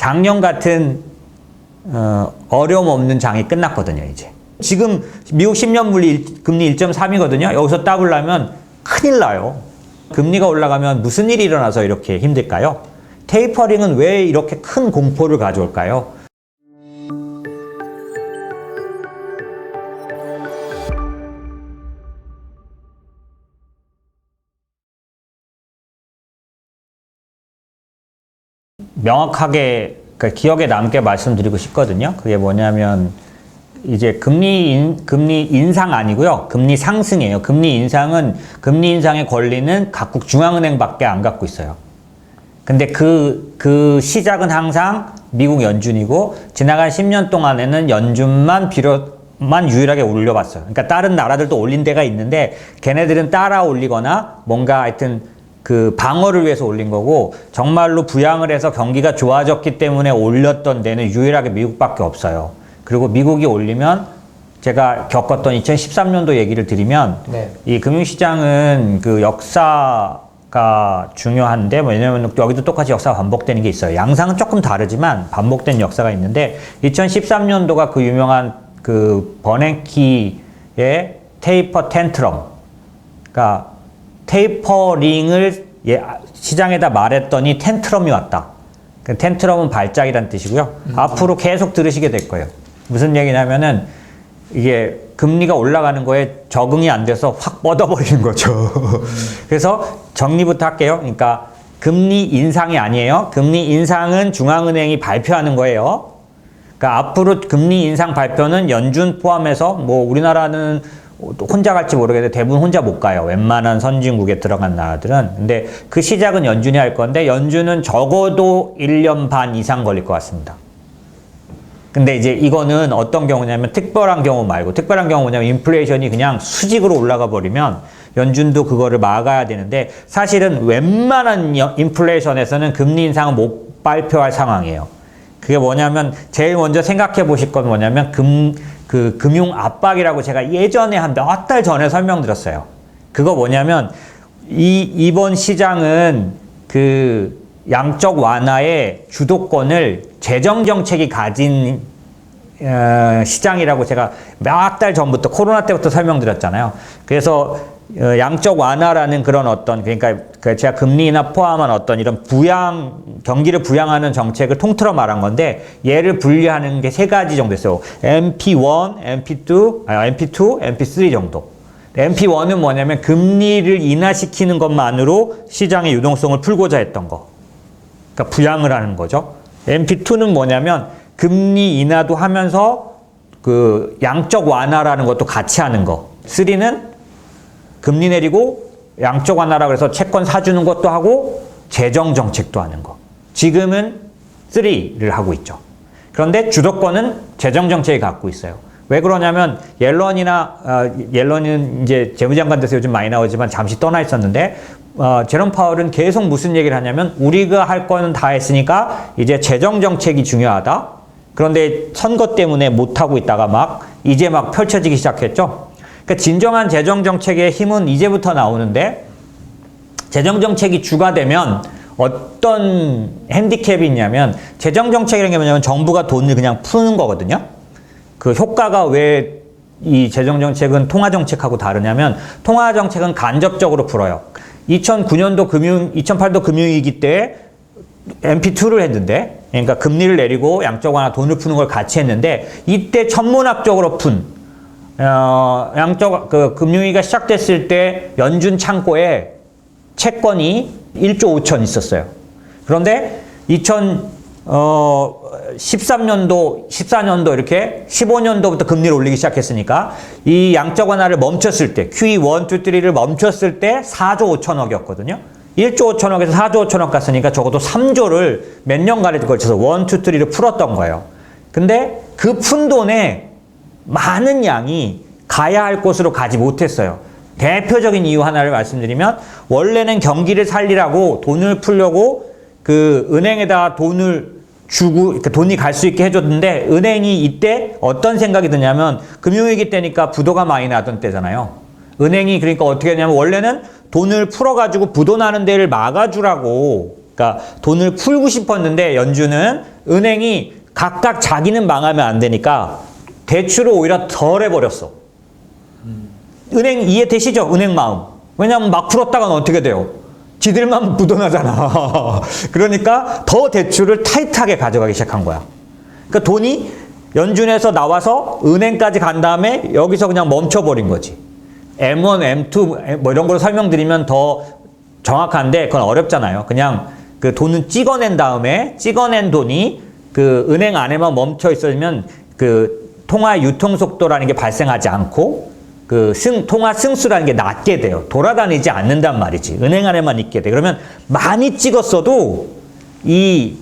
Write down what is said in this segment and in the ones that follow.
작년 같은 어려움 없는 장이 끝났거든요, 이제. 지금 미국 10년 물리 금리 1.3이거든요. 여기서 따블라면 큰일 나요. 금리가 올라가면 무슨 일이 일어나서 이렇게 힘들까요? 테이퍼링은 왜 이렇게 큰 공포를 가져올까요? 명확하게 기억에 남게 말씀드리고 싶거든요. 그게 뭐냐면 이제 금리 인상 아니고요. 금리 상승이에요. 금리 인상은 금리 인상의 권리는 각국 중앙은행밖에 안 갖고 있어요. 근데 그 시작은 항상 미국 연준이고 지나간 10년 동안에는 연준만 유일하게 올려봤어요. 그러니까 다른 나라들도 올린 데가 있는데 걔네들은 따라 올리거나 뭔가 하여튼 그 방어를 위해서 올린 거고 정말로 부양을 해서 경기가 좋아졌기 때문에 올렸던 데는 유일하게 미국밖에 없어요. 그리고 미국이 올리면 제가 겪었던 2013년도 얘기를 드리면 이 금융시장은 그 역사가 중요한데 왜냐면 여기도 똑같이 역사가 반복되는 게 있어요. 양상은 조금 다르지만 반복된 역사가 있는데 2013년도가 그 유명한 그 버냉키의 테이퍼 텐트럼, 그러니까 테이퍼링을 시장에다 말했더니 텐트럼이 왔다. 텐트럼은 발작이란 뜻이고요. 앞으로 계속 들으시게 될 거예요. 무슨 얘기냐면은 이게 금리가 올라가는 거에 적응이 안 돼서 확 뻗어버리는 거죠. 그래서 정리부터 할게요. 그러니까 금리 인상이 아니에요. 금리 인상은 중앙은행이 발표하는 거예요. 그러니까 앞으로 금리 인상 발표는 연준 포함해서 뭐 우리나라는 혼자 갈지 모르겠는데 대부분 혼자 못 가요. 웬만한 선진국에 들어간 나라들은. 근데 그 시작은 연준이 할 건데 연준은 적어도 1년 반 이상 걸릴 것 같습니다. 근데 이제 이거는 어떤 경우냐면 특별한 경우 말고 특별한 경우 뭐냐면 인플레이션이 그냥 수직으로 올라가 버리면 연준도 그거를 막아야 되는데 사실은 웬만한 인플레이션에서는 금리 인상은 못 발표할 상황이에요. 그게 뭐냐면 제일 먼저 생각해 보실 건 뭐냐면 금융 압박이라고 제가 예전에 한 몇 달 전에 설명드렸어요. 그거 뭐냐면 이번 시장은 그 양적 완화의 주도권을 재정 정책이 가진 시장이라고 제가 몇 달 전부터 코로나 때부터 설명드렸잖아요. 그래서 양적 완화라는 그런 어떤 그러니까 제가 금리나 포함한 어떤 이런 경기를 부양하는 정책을 통틀어 말한 건데 얘를 분류하는 게 세 가지 정도 있어요. MP1, MP2, MP3 정도. MP1은 뭐냐면 금리를 인하시키는 것만으로 시장의 유동성을 풀고자 했던 거. 그러니까 부양을 하는 거죠. MP2는 뭐냐면 금리 인하도 하면서 그 양적 완화라는 것도 같이 하는 거. 3는 금리 내리고 양적 완화라 그래서 채권 사주는 것도 하고 재정 정책도 하는 거. 지금은 3를 하고 있죠. 그런데 주도권은 재정 정책이 갖고 있어요. 왜 그러냐면 옐런은 이제 재무장관 돼서 요즘 많이 나오지만 잠시 떠나 있었는데 제롬 파월은 계속 무슨 얘기를 하냐면 우리가 할 거는 다 했으니까 이제 재정 정책이 중요하다. 그런데 선거 때문에 못 하고 있다가 이제 펼쳐지기 시작했죠. 그러니까 진정한 재정 정책의 힘은 이제부터 나오는데 재정 정책이 주가 되면 어떤 핸디캡이 있냐면 재정 정책이라는 게 뭐냐면 정부가 돈을 그냥 푸는 거거든요. 그 효과가 왜 이 재정 정책은 통화 정책하고 다르냐면 통화 정책은 간접적으로 풀어요. 2008도 금융위기 때 MP2를 했는데 그러니까 금리를 내리고 양적 완화 돈을 푸는 걸 같이 했는데 이때 천문학적으로 금융위기가 시작됐을 때 연준 창고에 채권이 1조 5천 있었어요. 그런데 13년도, 14년도 이렇게 15년도부터 금리를 올리기 시작했으니까 이 양적 완화를 멈췄을 때 QE 1, 2, 3를 멈췄을 때 4조 5천억이었거든요. 1조 5천억에서 4조 5천억 갔으니까 적어도 3조를 몇 년간에 걸쳐서 1, 2, 3를 풀었던 거예요. 근데 그 푼 돈에 많은 양이 가야 할 곳으로 가지 못했어요. 대표적인 이유 하나를 말씀드리면 원래는 경기를 살리라고 돈을 풀려고 그 은행에다 돈을 주고 그러니까 돈이 갈 수 있게 해줬는데 은행이 이때 어떤 생각이 드냐면 금융위기 때니까 부도가 많이 나던 때잖아요. 은행이 그러니까 어떻게 했냐면 원래는 돈을 풀어가지고 부도 나는 데를 막아주라고 그러니까 돈을 풀고 싶었는데 연준은 은행이 각각 자기는 망하면 안 되니까 대출을 오히려 덜 해버렸어. 은행 이해되시죠? 은행 마음. 왜냐하면 막 풀었다가는 어떻게 돼요? 지들만 묻어나잖아. 그러니까 더 대출을 타이트하게 가져가기 시작한 거야. 그러니까 돈이 연준에서 나와서 은행까지 간 다음에 여기서 그냥 멈춰버린 거지. M1, M2 뭐 이런 걸 설명드리면 더 정확한데 그건 어렵잖아요. 그냥 그 돈은 찍어낸 다음에 찍어낸 돈이 그 은행 안에만 멈춰 있으면 그 통화 유통 속도라는 게 발생하지 않고 그 통화 승수라는 게 낮게 돼요. 돌아다니지 않는단 말이지. 은행 안에만 있게 돼. 그러면 많이 찍었어도 이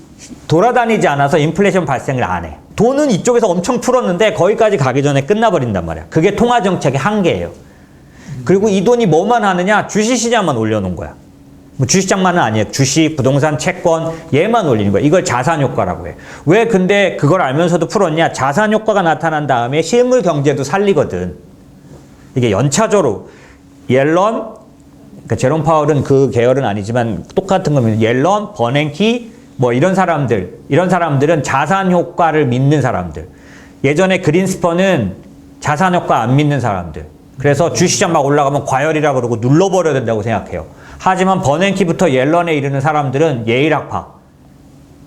돌아다니지 않아서 인플레이션 발생을 안 해. 돈은 이쪽에서 엄청 풀었는데 거기까지 가기 전에 끝나버린단 말이야. 그게 통화 정책의 한계예요. 그리고 이 돈이 뭐만 하느냐? 주식시장만 올려놓은 거야. 뭐 주식장만은 아니에요. 주식, 부동산, 채권 얘만 올리는 거야. 이걸 자산효과라고 해. 왜 근데 그걸 알면서도 풀었냐? 자산효과가 나타난 다음에 실물 경제도 살리거든. 이게 연차적으로 옐런, 그러니까 제롬 파월은 그 계열은 아니지만 똑같은 겁니다. 옐런, 버냉키 뭐 이런 사람들은 자산효과를 믿는 사람들. 예전에 그린스펀은 자산효과 안 믿는 사람들. 그래서 주식시장 막 올라가면 과열이라 그러고 눌러버려야 된다고 생각해요. 하지만 버냉키부터 옐런에 이르는 사람들은 예일학파.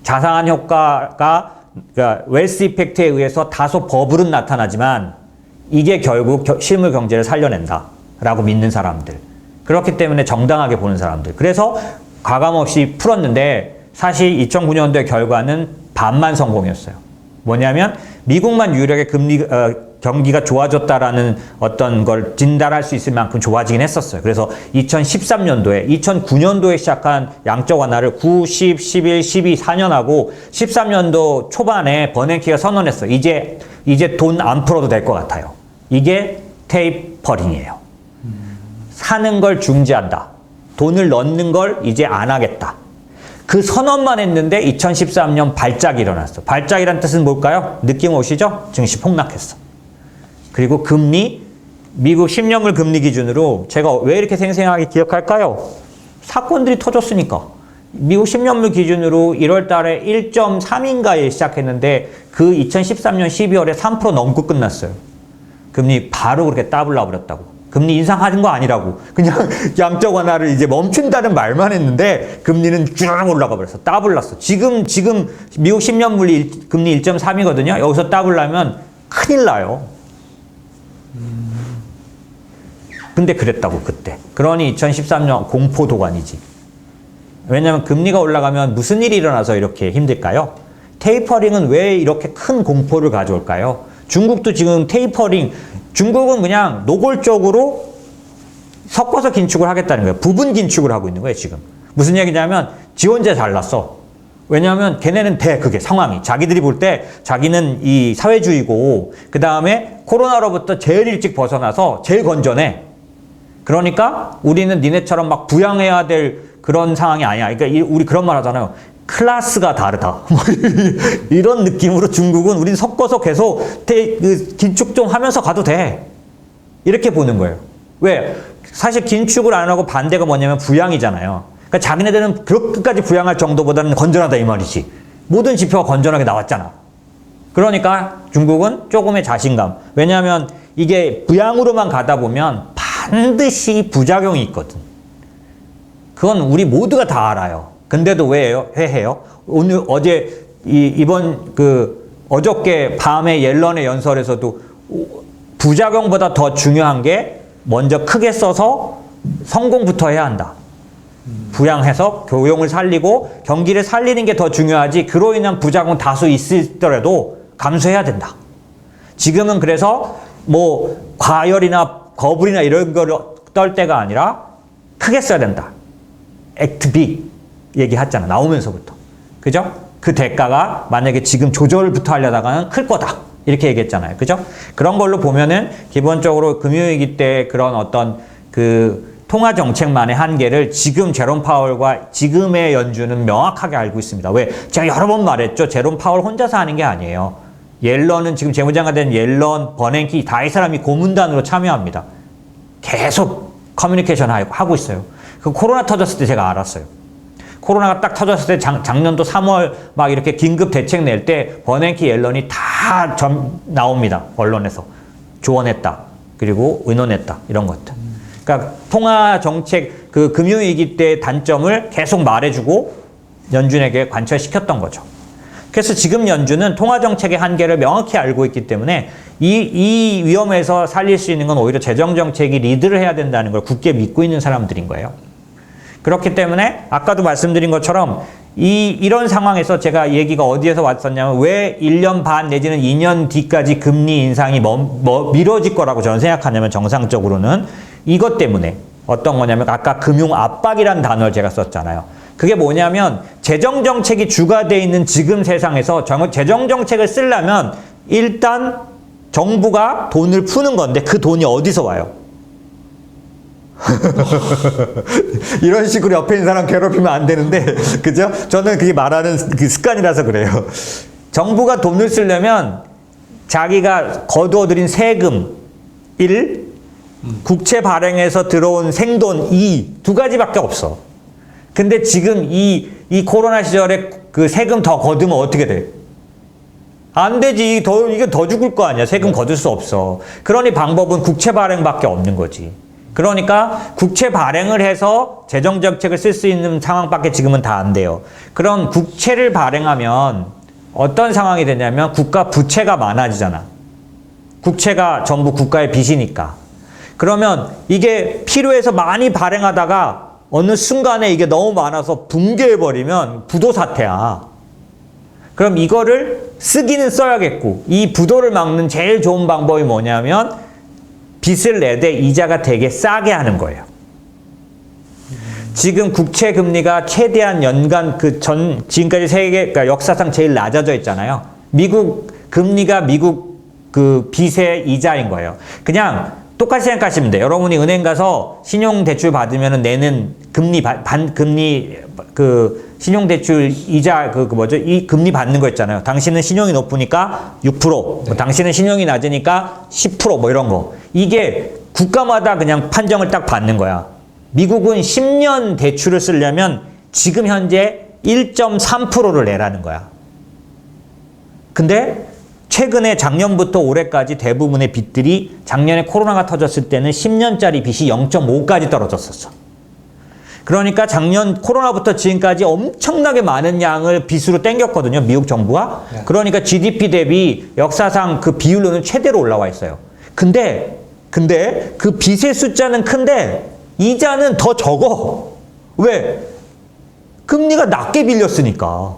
자산효과가 그러니까 웰스 이펙트에 의해서 다소 버블은 나타나지만 이게 결국 실물 경제를 살려낸다 라고 믿는 사람들. 그렇기 때문에 정당하게 보는 사람들. 그래서 과감없이 풀었는데 사실 2009년도의 결과는 반만 성공이었어요. 뭐냐면 미국만 유일하게 경기가 좋아졌다라는 어떤 걸 진단할 수 있을 만큼 좋아지긴 했었어요. 그래서 2009년도에 시작한 양적 완화를 9, 10, 11, 12, 4년하고 13년도 초반에 버냉키가 선언했어요. 이제 돈 안 풀어도 될 것 같아요. 이게 테이퍼링이에요. 사는 걸 중지한다. 돈을 넣는 걸 이제 안 하겠다. 그 선언만 했는데 2013년 발작이 일어났어. 발작이란 뜻은 뭘까요? 느낌 오시죠? 증시 폭락했어. 그리고 금리, 미국 10년물 금리 기준으로 제가 왜 이렇게 생생하게 기억할까요? 사건들이 터졌으니까. 미국 10년물 기준으로 1월 달에 1.3인가에 시작했는데 그 2013년 12월에 3% 넘고 끝났어요. 금리 바로 그렇게 따블라 버렸다고. 금리 인상하는 거 아니라고. 그냥 양적 완화를 이제 멈춘다는 말만 했는데 금리는 쭉 올라가 버렸어. 따블랐어. 지금 미국 10년물 금리 1.3이거든요. 여기서 따블라면 큰일 나요. 근데 그랬다고 그때. 그러니 2013년 공포도관이지. 왜냐하면 금리가 올라가면 무슨 일이 일어나서 이렇게 힘들까요? 테이퍼링은 왜 이렇게 큰 공포를 가져올까요? 중국도 지금 중국은 그냥 노골적으로 섞어서 긴축을 하겠다는 거예요. 부분 긴축을 하고 있는 거예요, 지금. 무슨 얘기냐면 지원제 잘났어. 왜냐하면 걔네는 그게 상황이. 자기들이 볼 때 자기는 이 사회주의고 그 다음에 코로나로부터 제일 일찍 벗어나서 제일 건전해. 그러니까 우리는 니네처럼 막 부양해야 될 그런 상황이 아니야. 그러니까 우리 그런 말 하잖아요. 클래스가 다르다. 이런 느낌으로 중국은 우린 섞어서 계속 긴축 좀 하면서 가도 돼. 이렇게 보는 거예요. 왜? 사실 긴축을 안 하고 반대가 뭐냐면 부양이잖아요. 그러니까 자기네들은 그렇게까지 부양할 정도보다는 건전하다 이 말이지. 모든 지표가 건전하게 나왔잖아. 그러니까 중국은 조금의 자신감. 왜냐하면 이게 부양으로만 가다 보면 반드시 부작용이 있거든. 그건 우리 모두가 다 알아요. 근데도 왜 해요? 어저께 밤에 옐런의 연설에서도 부작용보다 더 중요한 게 먼저 크게 써서 성공부터 해야 한다. 부양해서 교용을 살리고 경기를 살리는 게 더 중요하지 그로 인한 부작용 다수 있더라도 감수해야 된다. 지금은 그래서 뭐 과열이나 거불이나 이런 걸 떨 때가 아니라 크게 써야 된다. 액트 빅 얘기했잖아. 나오면서부터. 그죠? 그 대가가 만약에 지금 조절부터 하려다가는 클 거다. 이렇게 얘기했잖아요. 그죠? 그런 걸로 보면은 기본적으로 금융위기 때 그런 어떤 그 통화 정책만의 한계를 지금 제롬 파월과 지금의 연준은 명확하게 알고 있습니다. 왜? 제가 여러 번 말했죠. 제롬 파월 혼자서 하는 게 아니에요. 옐런은 지금 재무장관 된 옐런, 버냉키 다 이 사람이 고문단으로 참여합니다. 계속 커뮤니케이션 하고 있어요. 그 코로나 터졌을 때 제가 알았어요. 코로나가 딱 터졌을 때 작년도 3월 막 이렇게 긴급 대책 낼 때 버냉키 옐런이 다 나옵니다. 언론에서. 조언했다. 그리고 의논했다. 이런 것들. 그러니까 통화 정책 그 금융위기 때 단점을 계속 말해주고 연준에게 관철시켰던 거죠. 그래서 지금 연준은 통화 정책의 한계를 명확히 알고 있기 때문에 이 위험에서 살릴 수 있는 건 오히려 재정 정책이 리드를 해야 된다는 걸 굳게 믿고 있는 사람들인 거예요. 그렇기 때문에 아까도 말씀드린 것처럼 이런 상황에서 제가 얘기가 어디에서 왔었냐면 왜 1년 반 내지는 2년 뒤까지 금리 인상이 미뤄질 거라고 저는 생각하냐면 정상적으로는 이것 때문에 어떤 거냐면 아까 금융 압박이라는 단어를 제가 썼잖아요. 그게 뭐냐면 재정정책이 주가 돼 있는 지금 세상에서 재정정책을 쓰려면 일단 정부가 돈을 푸는 건데 그 돈이 어디서 와요? 이런 식으로 옆에 있는 사람 괴롭히면 안 되는데 그죠? 저는 그게 말하는 그 습관이라서 그래요. 정부가 돈을 쓰려면 자기가 거두어들인 세금 1, 국채 발행에서 들어온 생돈 2, 두 가지밖에 없어. 근데 지금 이 코로나 시절에 그 세금 더 거두면 어떻게 돼? 안 되지. 이게 더 죽을 거 아니야. 세금 거둘 수 없어. 그러니 방법은 국채 발행밖에 없는 거지. 그러니까 국채 발행을 해서 재정 정책을 쓸 수 있는 상황밖에 지금은 다 안 돼요. 그럼 국채를 발행하면 어떤 상황이 되냐면 국가 부채가 많아지잖아. 국채가 전부 국가의 빚이니까. 그러면 이게 필요해서 많이 발행하다가 어느 순간에 이게 너무 많아서 붕괴해버리면 부도 사태야. 그럼 이거를 쓰기는 써야겠고 이 부도를 막는 제일 좋은 방법이 뭐냐면 빚을 내되 이자가 되게 싸게 하는 거예요. 지금 국채 금리가 최대한 연간 지금까지 그러니까 역사상 제일 낮아져 있잖아요. 미국 금리가 미국 그 빚의 이자인 거예요. 그냥 똑같이 생각하시면 돼요. 여러분이 은행 가서 신용대출 받으면 내는 금리 신용대출 이자 이 금리 받는 거 있잖아요. 당신은 신용이 높으니까 6%, 네. 당신은 신용이 낮으니까 10% 뭐 이런 거. 이게 국가마다 그냥 판정을 딱 받는 거야. 미국은 10년 대출을 쓰려면 지금 현재 1.3%를 내라는 거야. 근데 최근에 작년부터 올해까지 대부분의 빚들이 작년에 코로나가 터졌을 때는 10년짜리 빚이 0.5까지 떨어졌었어. 그러니까 작년 코로나부터 지금까지 엄청나게 많은 양을 빚으로 땡겼거든요. 미국 정부가. 네. 그러니까 GDP 대비 역사상 그 비율로는 최대로 올라와 있어요. 근데 그 빚의 숫자는 큰데 이자는 더 적어. 왜? 금리가 낮게 빌렸으니까.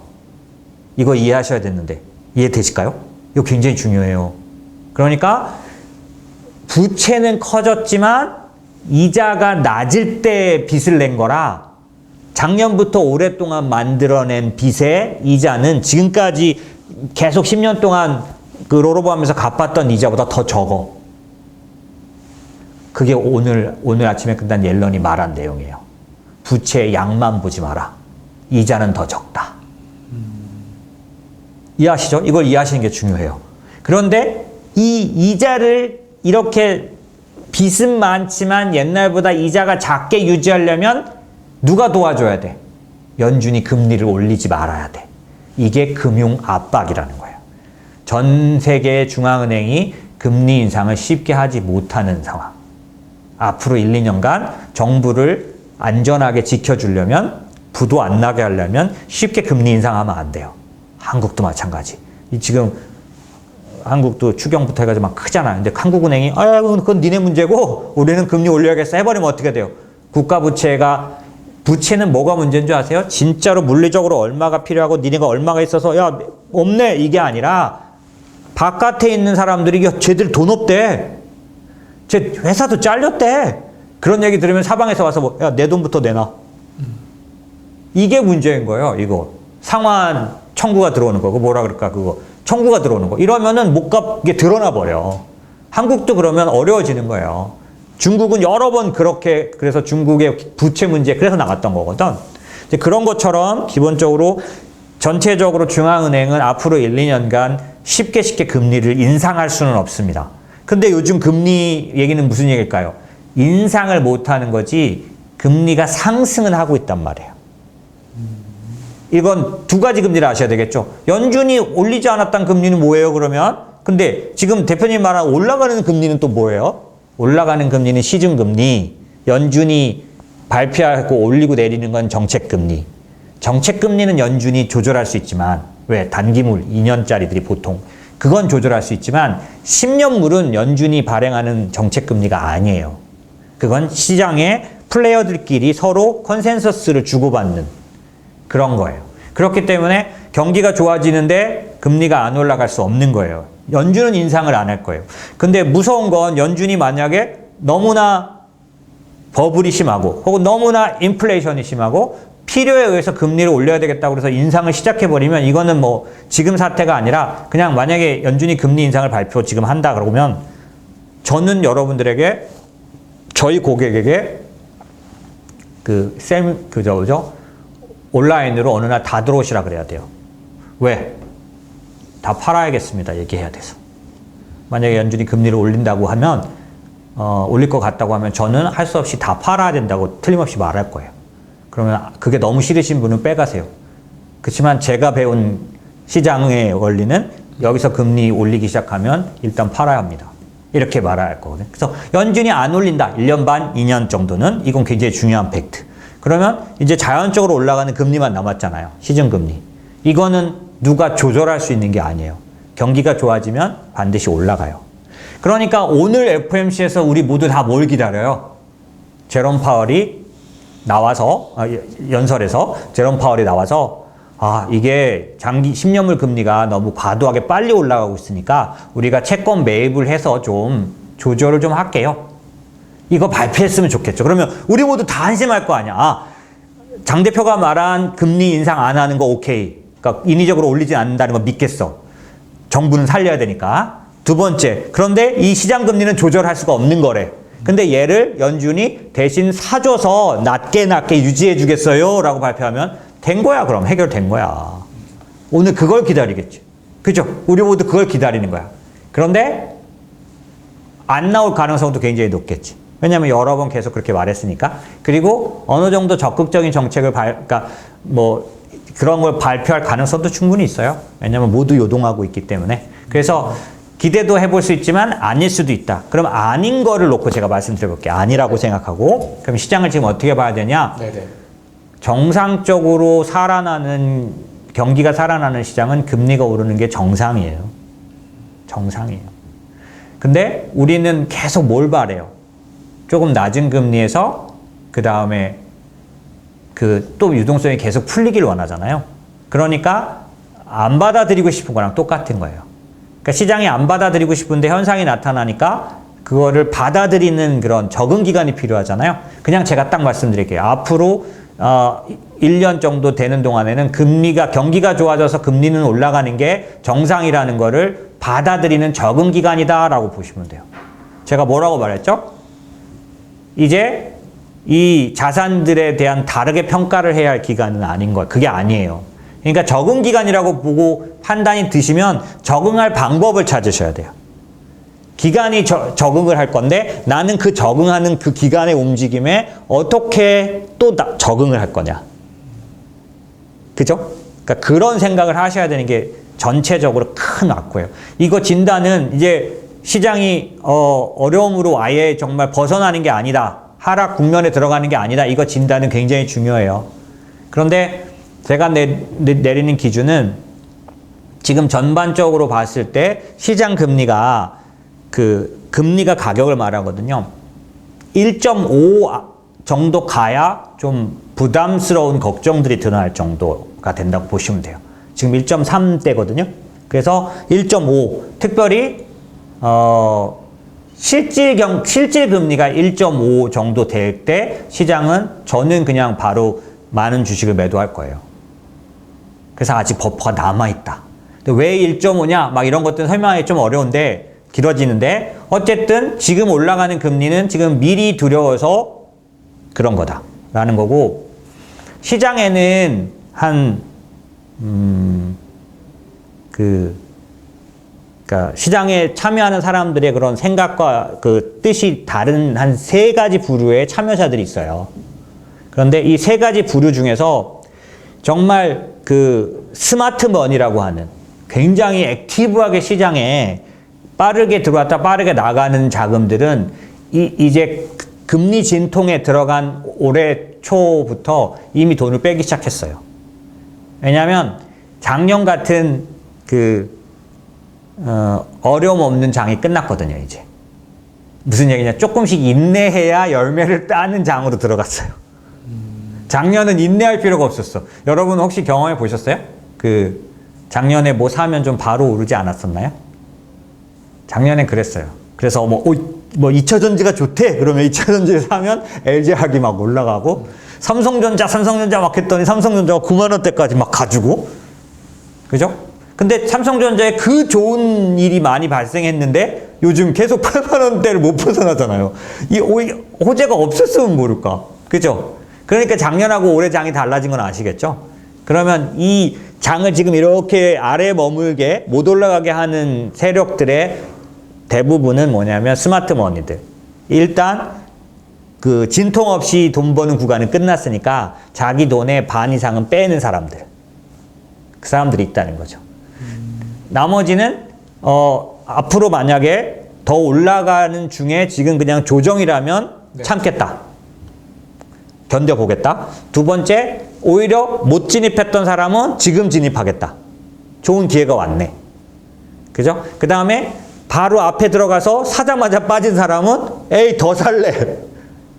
이거 이해하셔야 되는데 이해되실까요? 이거 굉장히 중요해요. 그러니까 부채는 커졌지만 이자가 낮을 때 빚을 낸 거라 작년부터 오랫동안 만들어낸 빚의 이자는 지금까지 계속 10년 동안 그 롤오버하면서 갚았던 이자보다 더 적어. 그게 오늘 아침에 끝난 옐런이 말한 내용이에요. 부채의 양만 보지 마라. 이자는 더 적다. 이해하시죠? 이걸 이해하시는 게 중요해요. 그런데 이 이자를 이렇게 빚은 많지만 옛날보다 이자가 작게 유지하려면 누가 도와줘야 돼? 연준이 금리를 올리지 말아야 돼. 이게 금융 압박이라는 거예요. 전 세계의 중앙은행이 금리 인상을 쉽게 하지 못하는 상황. 앞으로 1, 2년간 정부를 안전하게 지켜주려면 부도 안 나게 하려면 쉽게 금리 인상하면 안 돼요. 한국도 마찬가지. 지금 한국도 추경부터 해가지고 막 크잖아요. 근데 한국은행이 그건 니네 문제고 우리는 금리 올려야겠어 해버리면 어떻게 돼요? 부채는 뭐가 문제인 줄 아세요? 진짜로 물리적으로 얼마가 필요하고 니네가 얼마가 있어서 야 없네 이게 아니라 바깥에 있는 사람들이 쟤들 돈 없대. 쟤 회사도 잘렸대. 그런 얘기 들으면 사방에서 와서 야 내 돈부터 내놔. 이게 문제인 거예요. 이거 상환 청구가 들어오는 거고 뭐라 그럴까 그거 청구가 들어오는 거 이러면은 못 갚게 드러나 버려. 한국도 그러면 어려워지는 거예요. 중국은 여러 번 그렇게 그래서 중국의 부채 문제 그래서 나갔던 거거든. 이제 그런 것처럼 기본적으로 전체적으로 중앙은행은 앞으로 1, 2년간 쉽게 금리를 인상할 수는 없습니다. 근데 요즘 금리 얘기는 무슨 얘기일까요? 인상을 못 하는 거지 금리가 상승은 하고 있단 말이에요. 이건 두 가지 금리를 아셔야 되겠죠. 연준이 올리지 않았던 금리는 뭐예요, 그러면? 근데 지금 대표님 말한 올라가는 금리는 또 뭐예요? 올라가는 금리는 시중금리, 연준이 발표하고 올리고 내리는 건 정책금리. 정책금리는 연준이 조절할 수 있지만, 왜? 단기물, 2년짜리들이 보통. 그건 조절할 수 있지만, 10년물은 연준이 발행하는 정책금리가 아니에요. 그건 시장의 플레이어들끼리 서로 컨센서스를 주고받는 그런 거예요. 그렇기 때문에 경기가 좋아지는데 금리가 안 올라갈 수 없는 거예요. 연준은 인상을 안 할 거예요. 근데 무서운 건 연준이 만약에 너무나 버블이 심하고 혹은 너무나 인플레이션이 심하고 필요에 의해서 금리를 올려야 되겠다고 해서 인상을 시작해버리면 이거는 뭐 지금 사태가 아니라 그냥 만약에 연준이 금리 인상을 발표 지금 한다 그러면 저는 여러분들에게 저희 고객에게 온라인으로 어느 날 다 들어오시라 그래야 돼요. 왜? 다 팔아야겠습니다. 얘기해야 돼서. 만약에 연준이 금리를 올린다고 하면, 올릴 것 같다고 하면 저는 할 수 없이 다 팔아야 된다고 틀림없이 말할 거예요. 그러면 그게 너무 싫으신 분은 빼가세요. 그렇지만 제가 배운 시장의 원리는 여기서 금리 올리기 시작하면 일단 팔아야 합니다. 이렇게 말할 거거든요. 그래서 연준이 안 올린다. 1년 반, 2년 정도는 이건 굉장히 중요한 팩트. 그러면 이제 자연적으로 올라가는 금리만 남았잖아요. 시중금리. 이거는 누가 조절할 수 있는 게 아니에요. 경기가 좋아지면 반드시 올라가요. 그러니까 오늘 FOMC에서 우리 모두 다 뭘 기다려요? 제롬 파월이 나와서, 연설에서 제롬 파월이 나와서 이게 장기 10년물 금리가 너무 과도하게 빨리 올라가고 있으니까 우리가 채권 매입을 해서 좀 조절을 좀 할게요. 이거 발표했으면 좋겠죠. 그러면 우리 모두 다 안심할 거 아니야. 장 대표가 말한 금리 인상 안 하는 거 오케이. 그러니까 인위적으로 올리지 않는다는 거 믿겠어. 정부는 살려야 되니까. 두 번째, 그런데 이 시장 금리는 조절할 수가 없는 거래. 근데 얘를 연준이 대신 사줘서 낮게 유지해 주겠어요 라고 발표하면 된 거야. 그럼 해결된 거야. 오늘 그걸 기다리겠지. 그죠? 우리 모두 그걸 기다리는 거야. 그런데 안 나올 가능성도 굉장히 높겠지. 왜냐하면 여러 번 계속 그렇게 말했으니까. 그리고 어느 정도 적극적인 정책을 그러니까 뭐 그런 걸 발표할 가능성도 충분히 있어요. 왜냐하면 모두 요동하고 있기 때문에. 그래서 기대도 해볼 수 있지만 아닐 수도 있다. 그럼 아닌 거를 놓고 제가 말씀드려볼게요. 아니라고 생각하고. 그럼 시장을 지금 어떻게 봐야 되냐? 네네. 정상적으로 경기가 살아나는 시장은 금리가 오르는 게 정상이에요. 정상이에요. 근데 우리는 계속 뭘 바래요? 조금 낮은 금리에서 그 다음에 또 유동성이 계속 풀리길 원하잖아요. 그러니까 안 받아들이고 싶은 거랑 똑같은 거예요. 그러니까 시장이 안 받아들이고 싶은데 현상이 나타나니까 그거를 받아들이는 그런 적응 기간이 필요하잖아요. 그냥 제가 딱 말씀드릴게요. 앞으로 1년 정도 되는 동안에는 경기가 좋아져서 금리는 올라가는 게 정상이라는 거를 받아들이는 적응 기간이다라고 보시면 돼요. 제가 뭐라고 말했죠? 이제 이 자산들에 대한 다르게 평가를 해야 할 기간은 아닌 거예요. 그게 아니에요. 그러니까 적응 기간이라고 보고 판단이 드시면 적응할 방법을 찾으셔야 돼요. 기간이 적응을 할 건데 나는 그 적응하는 그 기간의 움직임에 어떻게 또 적응을 할 거냐. 그죠? 그러니까 그런 생각을 하셔야 되는 게 전체적으로 큰 악구예요. 이거 진단은 이제 시장이 어려움으로 아예 정말 벗어나는 게 아니다. 하락 국면에 들어가는 게 아니다. 이거 진단은 굉장히 중요해요. 그런데 제가 내리는 기준은 지금 전반적으로 봤을 때 시장 금리가 금리가 가격을 말하거든요. 1.5 정도 가야 좀 부담스러운 걱정들이 드러날 정도가 된다고 보시면 돼요. 지금 1.3대거든요. 그래서 1.5 특별히 실질 금리가 1.5 정도 될 때 시장은 저는 그냥 바로 많은 주식을 매도할 거예요. 그래서 아직 버퍼가 남아있다. 근데 왜 1.5냐? 막 이런 것들은 설명하기 좀 어려운데 길어지는데 어쨌든 지금 올라가는 금리는 지금 미리 두려워서 그런 거다라는 거고 시장에는 그러니까 시장에 참여하는 사람들의 그런 생각과 그 뜻이 다른 한 3가지 부류의 참여자들이 있어요. 그런데 이 3가지 부류 중에서 정말 그 스마트 머니라고 하는 굉장히 액티브하게 시장에 빠르게 들어왔다 빠르게 나가는 자금들은 이제 금리 진통에 들어간 올해 초부터 이미 돈을 빼기 시작했어요. 왜냐하면 작년 같은 어려움 없는 장이 끝났거든요, 이제. 무슨 얘기냐? 조금씩 인내해야 열매를 따는 장으로 들어갔어요. 작년은 인내할 필요가 없었어. 여러분 혹시 경험해 보셨어요? 작년에 뭐 사면 좀 바로 오르지 않았었나요? 작년엔 그랬어요. 그래서 뭐 2차전지가 좋대. 그러면 2차전지 사면 LG화학이 막 올라가고, 삼성전자 막 했더니 삼성전자가 9만 원대까지 막 가지고, 그죠? 근데 삼성전자에 그 좋은 일이 많이 발생했는데 요즘 계속 8만 원대를 못 벗어나잖아요. 이 호재가 없었으면 모를까, 그죠? 그러니까 작년하고 올해 장이 달라진 건 아시겠죠? 그러면 이 장을 지금 이렇게 아래에 머물게 못 올라가게 하는 세력들의 대부분은 뭐냐면 스마트 머니들. 일단 그 진통 없이 돈 버는 구간은 끝났으니까 자기 돈의 반 이상은 빼는 사람들. 그 사람들이 있다는 거죠. 나머지는 앞으로 만약에 더 올라가는 중에 지금 그냥 조정이라면 네. 참겠다. 견뎌보겠다. 두 번째, 오히려 못 진입했던 사람은 지금 진입하겠다. 좋은 기회가 왔네. 그죠? 그 다음에 바로 앞에 들어가서 사자마자 빠진 사람은 에이, 더 살래.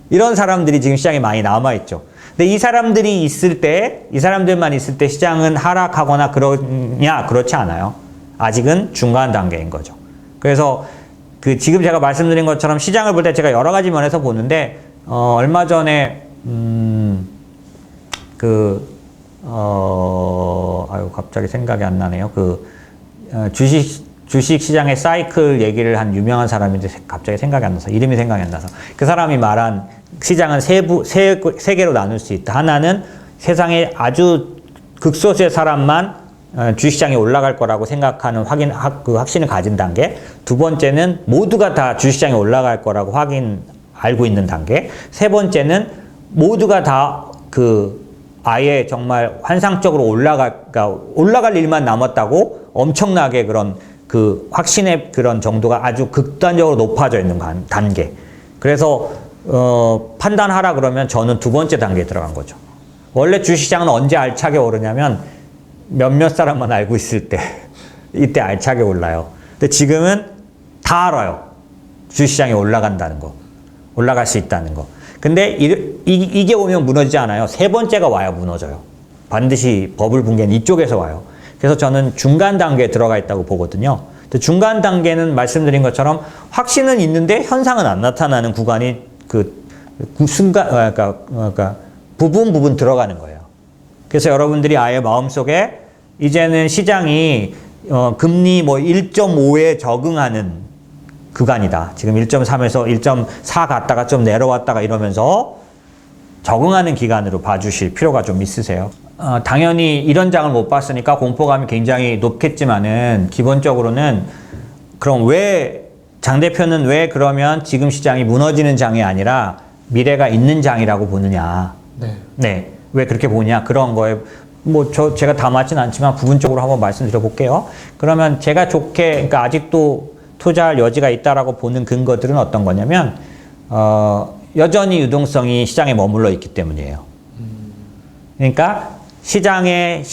이런 사람들이 지금 시장에 많이 남아있죠. 근데 이 사람들만 있을 때 시장은 하락하거나 그러냐? 그렇지 않아요. 아직은 중간 단계인 거죠. 그래서 지금 제가 말씀드린 것처럼 시장을 볼 때 제가 여러 가지 면에서 보는데, 얼마 전에 갑자기 생각이 안 나네요. 주식 시장의 사이클 얘기를 한 유명한 사람인데 갑자기 생각이 안 나서, 이름이 생각이 안 나서. 그 사람이 말한 시장은 세 개로 나눌 수 있다. 하나는 세상에 아주 극소수의 사람만 주식시장이 올라갈 거라고 생각하는 확신을 가진 단계. 두 번째는 모두가 다 주식시장이 올라갈 거라고 알고 있는 단계. 세 번째는 모두가 다 아예 정말 환상적으로 올라갈 일만 남았다고 엄청나게 그런 확신의 그런 정도가 아주 극단적으로 높아져 있는 단계. 그래서 판단하라 그러면 저는 두 번째 단계에 들어간 거죠. 원래 주식시장은 언제 알차게 오르냐면 몇몇 사람만 알고 있을 때, 이때 알차게 올라요. 근데 지금은 다 알아요. 주식시장이 올라간다는 거. 올라갈 수 있다는 거. 근데 이게 오면 무너지지 않아요. 세 번째가 와야 무너져요. 반드시 버블 붕괴는 이쪽에서 와요. 그래서 저는 중간 단계에 들어가 있다고 보거든요. 근데 중간 단계는 말씀드린 것처럼 확신은 있는데 현상은 안 나타나는 구간이 부분 들어가는 거예요. 그래서 여러분들이 아예 마음속에 이제는 시장이 금리 1.5에 적응하는 구간이다. 지금 1.3에서 1.4 갔다가 좀 내려왔다가 이러면서 적응하는 기간으로 봐주실 필요가 좀 있으세요. 당연히 이런 장을 못 봤으니까 공포감이 굉장히 높겠지만은 기본적으로는 그럼 장 대표는 왜 그러면 지금 시장이 무너지는 장이 아니라 미래가 있는 장이라고 보느냐. 네. 왜 그렇게 보냐. 그런 거에 제가 다 맞진 않지만 부분적으로 한번 말씀드려 볼게요. 그러면 제가 그러니까 아직도 투자할 여지가 있다라고 보는 근거들은 어떤 거냐면, 여전히 유동성이 시장에 머물러 있기 때문이에요. 그러니까 시장의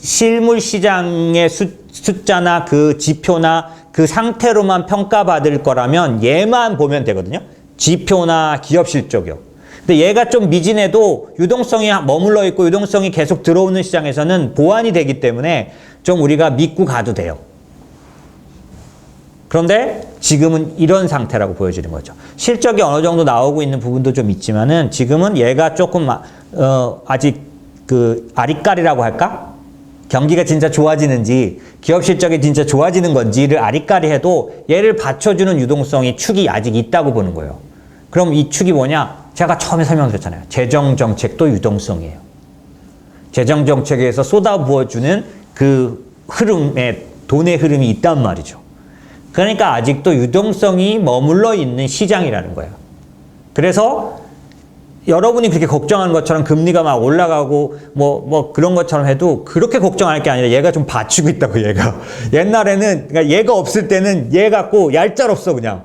실물 시장의 숫자나 그 지표나 그 상태로만 평가받을 거라면 얘만 보면 되거든요. 지표나 기업 실적이요. 근데 얘가 좀 미진해도 유동성이 머물러 있고 유동성이 계속 들어오는 시장에서는 보완이 되기 때문에 좀 우리가 믿고 가도 돼요. 그런데 지금은 이런 상태라고 보여지는 거죠. 실적이 어느 정도 나오고 있는 부분도 좀 있지만은 지금은 얘가 조금 아직 아리까리라고 할까? 경기가 진짜 좋아지는지 기업 실적이 진짜 좋아지는 건지를 아리까리해도 얘를 받쳐주는 유동성이 축이 아직 있다고 보는 거예요. 그럼 이 축이 뭐냐? 제가 처음에 설명드렸잖아요. 재정정책도 유동성이에요. 재정정책에서 쏟아부어주는 그 돈의 흐름이 있단 말이죠. 그러니까 아직도 유동성이 머물러 있는 시장이라는 거예요. 그래서 여러분이 그렇게 걱정하는 것처럼 금리가 막 올라가고 뭐 그런 것처럼 해도 그렇게 걱정할 게 아니라 얘가 좀 받치고 있다고 얘가. 옛날에는 그러니까 얘가 없을 때는 얘 갖고 얄짤없어 그냥.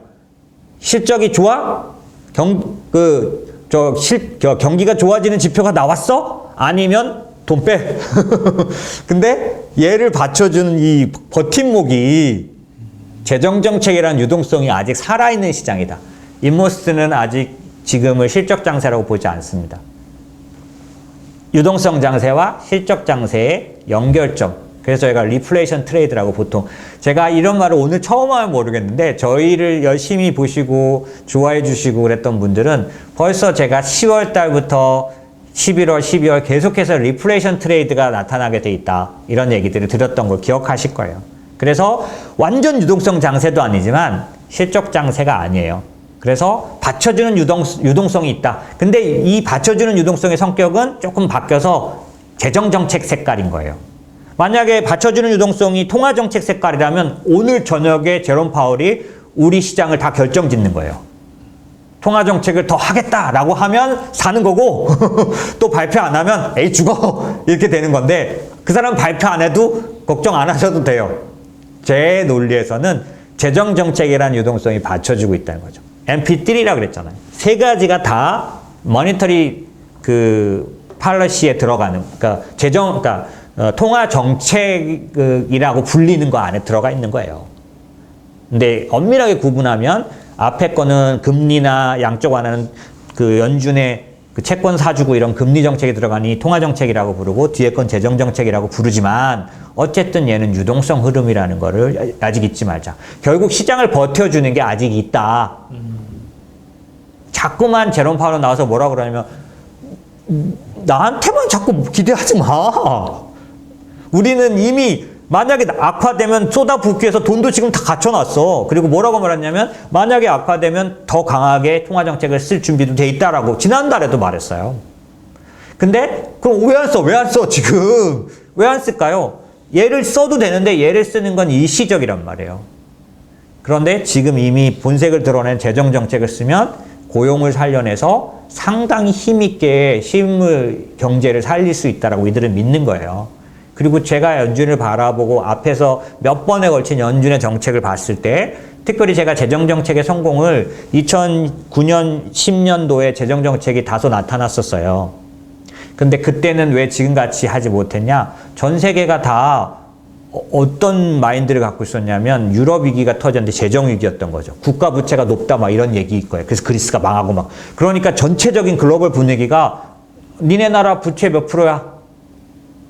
실적이 좋아? 경기가 좋아지는 지표가 나왔어? 아니면 돈 빼. 근데 얘를 받쳐주는 이 버팀목이 재정정책이라는 유동성이 아직 살아있는 시장이다. 인모스는 아직 지금을 실적 장세라고 보지 않습니다. 유동성 장세와 실적 장세의 연결점. 그래서 저희가 리플레이션 트레이드라고 보통 제가 이런 말을 오늘 처음 하면 모르겠는데 저희를 열심히 보시고 좋아해 주시고 그랬던 분들은 벌써 제가 10월 달부터 11월, 12월 계속해서 리플레이션 트레이드가 나타나게 돼 있다. 이런 얘기들을 드렸던 걸 기억하실 거예요. 그래서 완전 유동성 장세도 아니지만 실적 장세가 아니에요. 그래서 받쳐주는 유동성이 있다. 근데 이 받쳐주는 유동성의 성격은 조금 바뀌어서 재정정책 색깔인 거예요. 만약에 받쳐주는 유동성이 통화정책 색깔이라면 오늘 저녁에 제롬 파월이 우리 시장을 다 결정짓는 거예요. 통화정책을 더 하겠다라고 하면 사는 거고 또 발표 안 하면 에이 죽어 이렇게 되는 건데 그 사람 발표 안 해도 걱정 안 하셔도 돼요. 제 논리에서는 재정정책이라는 유동성이 받쳐주고 있다는 거죠. MP3라 그랬잖아요. 세 가지가 다 모니터리 팔러시에 들어가는, 그러니까 통화 정책이라고 불리는 거 안에 들어가 있는 거예요. 근데 엄밀하게 구분하면 앞에 거는 금리나 양쪽 완화는 연준의 채권 사주고 이런 금리 정책이 들어가니 통화 정책이라고 부르고 뒤에 건 재정 정책이라고 부르지만 어쨌든 얘는 유동성 흐름이라는 거를 아직 잊지 말자. 결국 시장을 버텨주는 게 아직 있다. 자꾸만 제롬 파월 나와서 뭐라 그러냐면 나한테만 자꾸 기대하지 마. 우리는 이미 만약에 악화되면 쏟아붓기 위해서 돈도 지금 다 갖춰놨어. 그리고 뭐라고 말했냐면 만약에 악화되면 더 강하게 통화정책을 쓸 준비도 돼 있다라고 지난달에도 말했어요. 근데 그럼 왜 안 써? 왜 안 써? 지금 왜 안 쓸까요? 얘를 써도 되는데 얘를 쓰는 건 일시적이란 말이에요. 그런데 지금 이미 본색을 드러낸 재정정책을 쓰면 고용을 살려내서 상당히 힘있게 실물 경제를 살릴 수 있다라고 이들은 믿는 거예요. 그리고 제가 연준을 바라보고 앞에서 몇 번에 걸친 연준의 정책을 봤을 때 특별히 제가 재정정책의 성공을 2009년, 10년도에 재정정책이 다소 나타났었어요. 근데 그때는 왜 지금같이 하지 못했냐? 전 세계가 다 어떤 마인드를 갖고 있었냐면 유럽 위기가 터졌는데 재정 위기였던 거죠. 국가 부채가 높다 막 이런 얘기일 거예요. 그래서 그리스가 망하고 막. 그러니까 전체적인 글로벌 분위기가 니네 나라 부채 몇 프로야?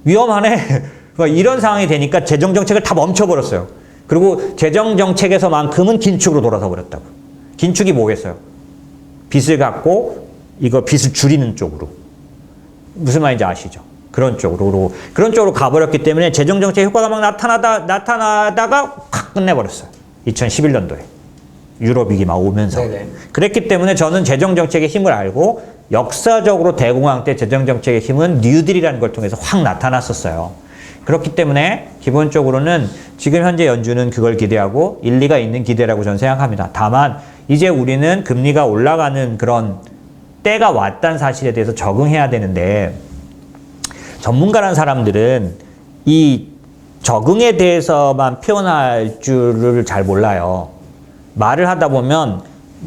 위험하네. 이런 상황이 되니까 재정 정책을 다 멈춰버렸어요. 그리고 재정 정책에서만큼은 긴축으로 돌아서 버렸다고. 긴축이 뭐겠어요? 빚을 갖고 이거 빚을 줄이는 쪽으로. 무슨 말인지 아시죠? 그런 쪽으로 가버렸기 때문에 재정정책 효과가 막 나타나다가 확 끝내버렸어요. 2011년도에. 유럽 위기 막 오면서. 네네. 그랬기 때문에 저는 재정정책의 힘을 알고 역사적으로 대공황 때 재정정책의 힘은 뉴딜이라는 걸 통해서 확 나타났었어요. 그렇기 때문에 기본적으로는 지금 현재 연준은 그걸 기대하고 일리가 있는 기대라고 저는 생각합니다. 다만 이제 우리는 금리가 올라가는 그런 때가 왔다는 사실에 대해서 적응해야 되는데 전문가라는 사람들은 이 적응에 대해서만 표현할 줄을 잘 몰라요. 말을 하다 보면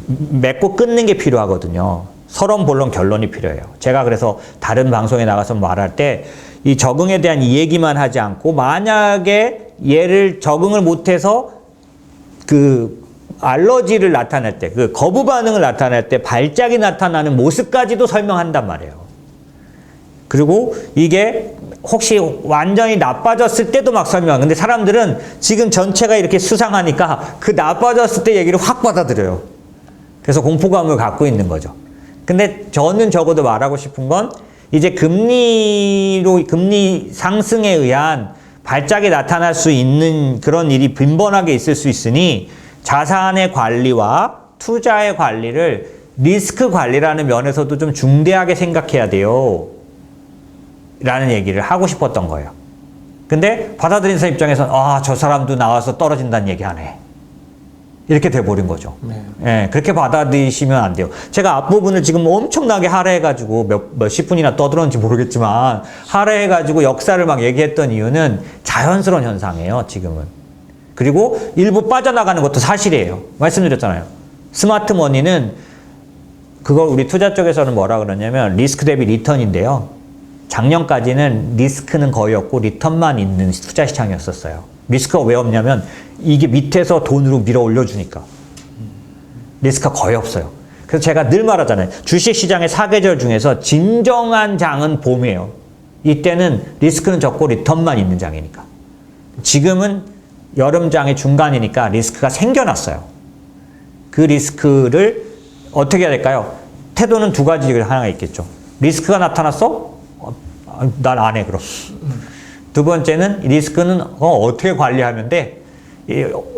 맺고 끊는 게 필요하거든요. 서론, 본론, 결론이 필요해요. 제가 그래서 다른 방송에 나가서 말할 때 이 적응에 대한 이 얘기만 하지 않고 만약에 얘를 적응을 못해서 알러지를 나타낼 때, 거부 반응을 나타낼 때 발작이 나타나는 모습까지도 설명한단 말이에요. 그리고 이게 혹시 완전히 나빠졌을 때도 막 설명. 근데 사람들은 지금 전체가 이렇게 수상하니까 그 나빠졌을 때 얘기를 확 받아들여요. 그래서 공포감을 갖고 있는 거죠. 근데 저는 적어도 말하고 싶은 건 이제 금리 상승에 의한 발작이 나타날 수 있는 그런 일이 빈번하게 있을 수 있으니 자산의 관리와 투자의 관리를 리스크 관리라는 면에서도 좀 중대하게 생각해야 돼요. 라는 얘기를 하고 싶었던 거예요. 근데 받아들인 사람 입장에서는 저 사람도 나와서 떨어진다는 얘기 하네. 이렇게 돼버린 거죠. 네. 예, 그렇게 받아들이시면 안 돼요. 제가 앞부분을 지금 엄청나게 할애해가지고 몇십 분이나 떠들었는지 모르겠지만 할애해가지고 역사를 막 얘기했던 이유는 자연스러운 현상이에요, 지금은. 그리고 일부 빠져나가는 것도 사실이에요. 말씀드렸잖아요. 스마트 머니는 그걸 우리 투자 쪽에서는 뭐라 그러냐면 리스크 대비 리턴인데요. 작년까지는 리스크는 거의 없고 리턴만 있는 투자 시장이었었어요. 리스크가 왜 없냐면 이게 밑에서 돈으로 밀어 올려주니까. 리스크가 거의 없어요. 그래서 제가 늘 말하잖아요. 주식시장의 사계절 중에서 진정한 장은 봄이에요. 이때는 리스크는 적고 리턴만 있는 장이니까. 지금은 여름장의 중간이니까 리스크가 생겨났어요. 그 리스크를 어떻게 해야 될까요? 태도는 두 가지가 하나가 있겠죠. 리스크가 나타났어? 난 안 해, 그럼. 두 번째는 리스크는 어떻게 관리하면 돼?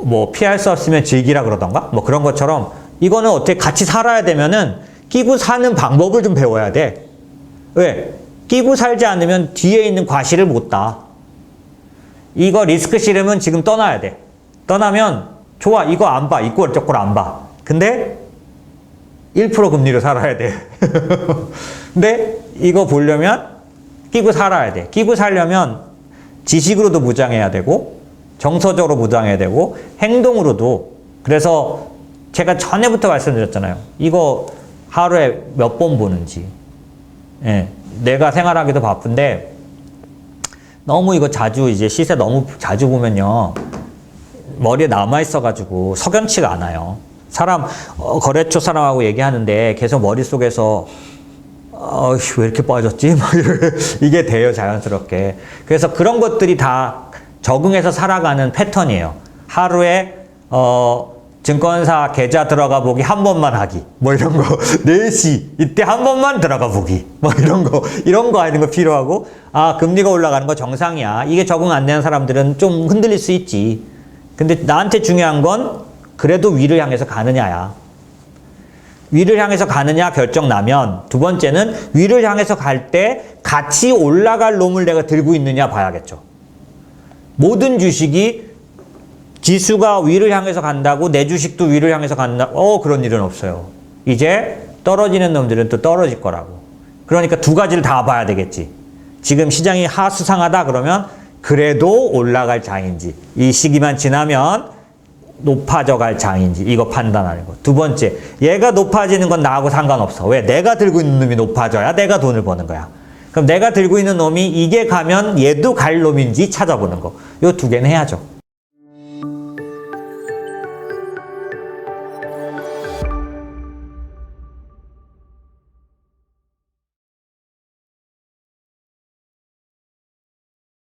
뭐 피할 수 없으면 즐기라 그러던가? 뭐 그런 것처럼 이거는 어떻게 같이 살아야 되면은 끼고 사는 방법을 좀 배워야 돼. 왜? 끼고 살지 않으면 뒤에 있는 과실을 못 따. 이거 리스크 실험은 지금 떠나야 돼. 떠나면 좋아, 이거 안 봐. 이꼴 저꼴 안 봐. 근데 1% 금리로 살아야 돼. 근데 이거 보려면 끼고 살아야 돼. 끼고 살려면 지식으로도 무장해야 되고 정서적으로 무장해야 되고 행동으로도. 그래서 제가 전에부터 말씀드렸잖아요. 이거 하루에 몇 번 보는지. 예, 내가 생활하기도 바쁜데 너무 이거 자주 이제 시세 너무 자주 보면요. 머리에 남아있어가지고 석연치가 않아요. 사람 거래처 사람하고 얘기하는데 계속 머릿속에서 왜 이렇게 빠졌지? 이게 돼요, 자연스럽게. 그래서 그런 것들이 다 적응해서 살아가는 패턴이에요. 하루에 증권사 계좌 들어가 보기 한 번만 하기. 뭐 이런 거. 4시 이때 한 번만 들어가 보기. 뭐 이런 거 하는 거 필요하고, 아, 금리가 올라가는 거 정상이야. 이게 적응 안 되는 사람들은 좀 흔들릴 수 있지. 근데 나한테 중요한 건 그래도 위를 향해서 가느냐야. 위를 향해서 가느냐 결정 나면, 두 번째는 위를 향해서 갈 때 같이 올라갈 놈을 내가 들고 있느냐 봐야겠죠. 모든 주식이 지수가 위를 향해서 간다고 내 주식도 위를 향해서 간다. 그런 일은 없어요. 이제 떨어지는 놈들은 또 떨어질 거라고. 그러니까 두 가지를 다 봐야 되겠지. 지금 시장이 하수상하다 그러면 그래도 올라갈 장인지, 이 시기만 지나면 높아져 갈 장인지, 이거 판단하는 거. 두 번째, 얘가 높아지는 건 나하고 상관없어. 왜? 내가 들고 있는 놈이 높아져야 내가 돈을 버는 거야. 그럼 내가 들고 있는 놈이 이게 가면 얘도 갈 놈인지 찾아보는 거. 요 두 개는 해야죠.